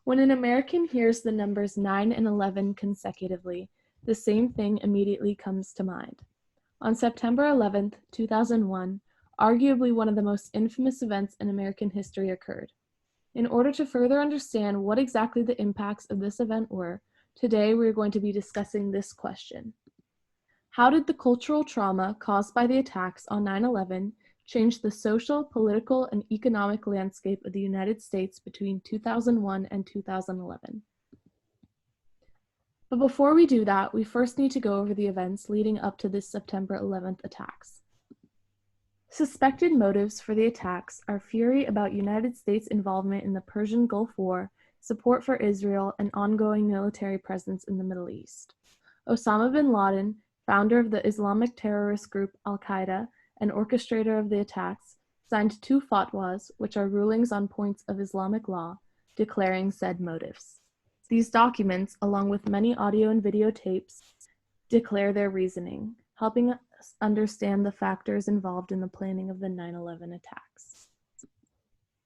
When an American hears the numbers 9 and 11 consecutively, the same thing immediately comes to mind. On September 11th, 2001, arguably one of the most infamous events in American history occurred. In order to further understand what exactly the impacts of this event were, today we are going to be discussing this question. How did the cultural trauma caused by the attacks on 9/11 change the social, political, and economic landscape of the United States between 2001 and 2011? But before we do that, we first need to go over the events leading up to this September 11th attacks. Suspected motives for the attacks are fury about United States involvement in the Persian Gulf War, support for Israel, and ongoing military presence in the Middle East. Osama bin Laden, founder of the Islamic terrorist group Al-Qaeda and orchestrator of the attacks, signed 2 fatwas, which are rulings on points of Islamic law, declaring said motives. These documents, along with many audio and video tapes, declare their reasoning, helping us understand the factors involved in the planning of the 9/11 attacks.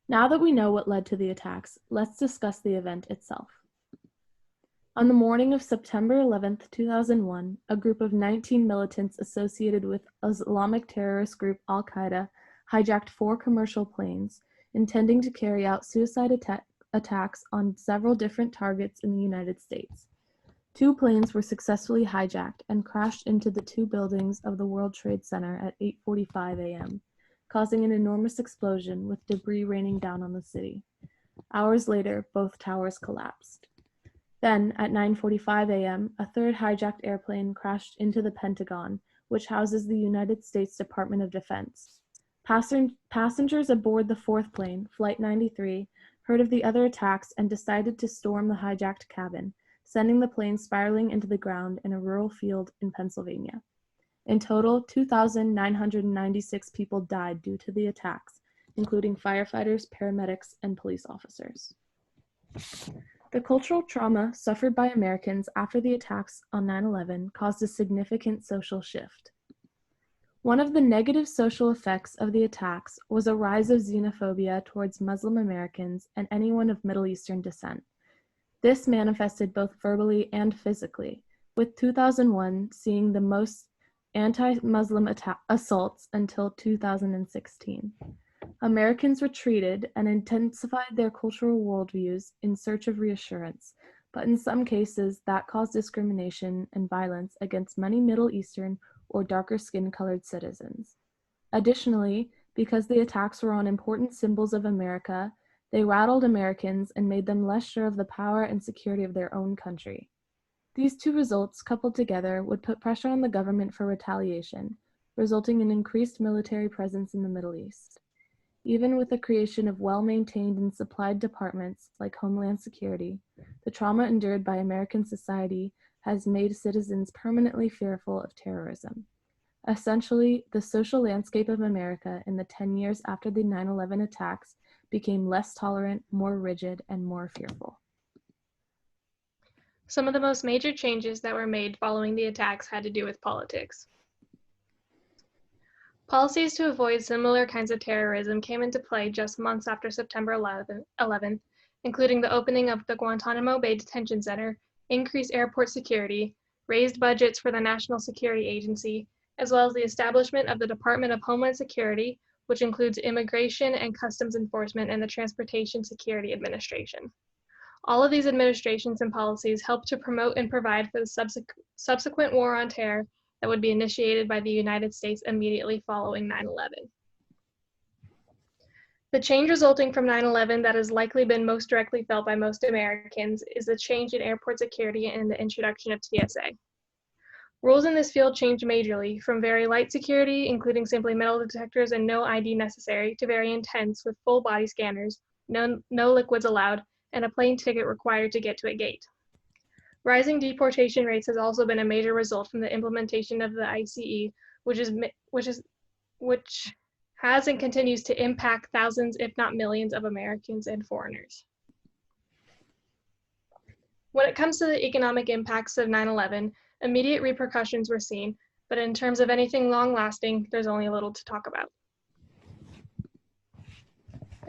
Now that we know what led to the attacks, let's discuss the event itself. On the morning of September 11th, 2001, a group of 19 militants associated with Islamic terrorist group Al-Qaeda hijacked 4 commercial planes, intending to carry out suicide attacks on several different targets in the United States. 2 planes were successfully hijacked and crashed into the 2 buildings of the World Trade Center at 8:45 a.m., causing an enormous explosion with debris raining down on the city. Hours later, both towers collapsed. Then, at 9:45 a.m., a 3rd hijacked airplane crashed into the Pentagon, which houses the United States Department of Defense. Passengers aboard the 4th plane, Flight 93, heard of the other attacks and decided to storm the hijacked cabin, sending the plane spiraling into the ground in a rural field in Pennsylvania. In total, 2,996 people died due to the attacks, including firefighters, paramedics, and police officers. The cultural trauma suffered by Americans after the attacks on 9/11 caused a significant social shift. One of the negative social effects of the attacks was a rise of xenophobia towards Muslim Americans and anyone of Middle Eastern descent. This manifested both verbally and physically, with 2001 seeing the most anti-Muslim assaults until 2016. Americans retreated and intensified their cultural worldviews in search of reassurance, but in some cases that caused discrimination and violence against many Middle Eastern or darker skin-colored citizens. Additionally, because the attacks were on important symbols of America, they rattled Americans and made them less sure of the power and security of their own country. These 2 results, coupled together, would put pressure on the government for retaliation, resulting in increased military presence in the Middle East. Even with the creation of well-maintained and supplied departments like Homeland Security, the trauma endured by American society has made citizens permanently fearful of terrorism. Essentially, the social landscape of America in the 10 years after the 9/11 attacks became less tolerant, more rigid, and more fearful. Some of the most major changes that were made following the attacks had to do with politics. Policies to avoid similar kinds of terrorism came into play just months after September 11th, including the opening of the Guantanamo Bay Detention Center, increased airport security, raised budgets for the National Security Agency, as well as the establishment of the Department of Homeland Security, which includes Immigration and Customs Enforcement and the Transportation Security Administration. All of these administrations and policies helped to promote and provide for the subsequent war on terror that would be initiated by the United States immediately following 9/11. The change resulting from 9/11 that has likely been most directly felt by most Americans is the change in airport security and the introduction of TSA. Rules in this field changed majorly, from very light security, including simply metal detectors and no ID necessary, to very intense with full body scanners, no liquids allowed, and a plane ticket required to get to a gate. Rising deportation rates has also been a major result from the implementation of the ICE, which has and continues to impact thousands, if not millions, of Americans and foreigners. When it comes to the economic impacts of 9/11, immediate repercussions were seen, but in terms of anything long-lasting, there's only a little to talk about.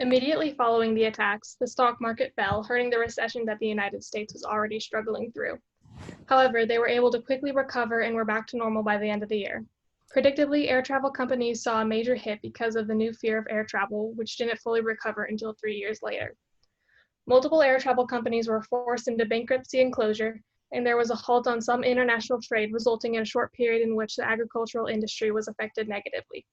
Immediately following the attacks, the stock market fell, hurting the recession that the United States was already struggling through. However, they were able to quickly recover and were back to normal by the end of the year. Predictably, air travel companies saw a major hit because of the new fear of air travel, which didn't fully recover until 3 years later. Multiple air travel companies were forced into bankruptcy and closure, and there was a halt on some international trade, resulting in a short period in which the agricultural industry was affected negatively.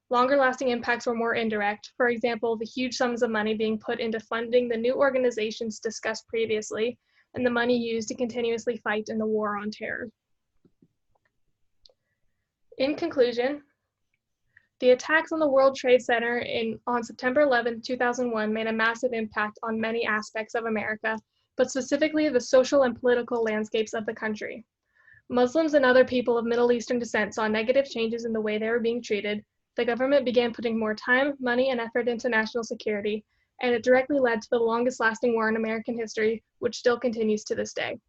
Longer-lasting impacts were more indirect, for example, the huge sums of money being put into funding the new organizations discussed previously, and the money used to continuously fight in the war on terror. In conclusion, the attacks on the World Trade Center on September 11, 2001 made a massive impact on many aspects of America, but specifically the social and political landscapes of the country. Muslims and other people of Middle Eastern descent saw negative changes in the way they were being treated. The government began putting more time, money, and effort into national security, and it directly led to the longest-lasting war in American history, which still continues to this day.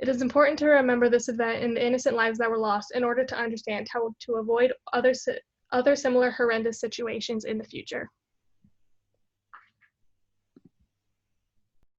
It is important to remember this event and the innocent lives that were lost in order to understand how to avoid other similar horrendous situations in the future.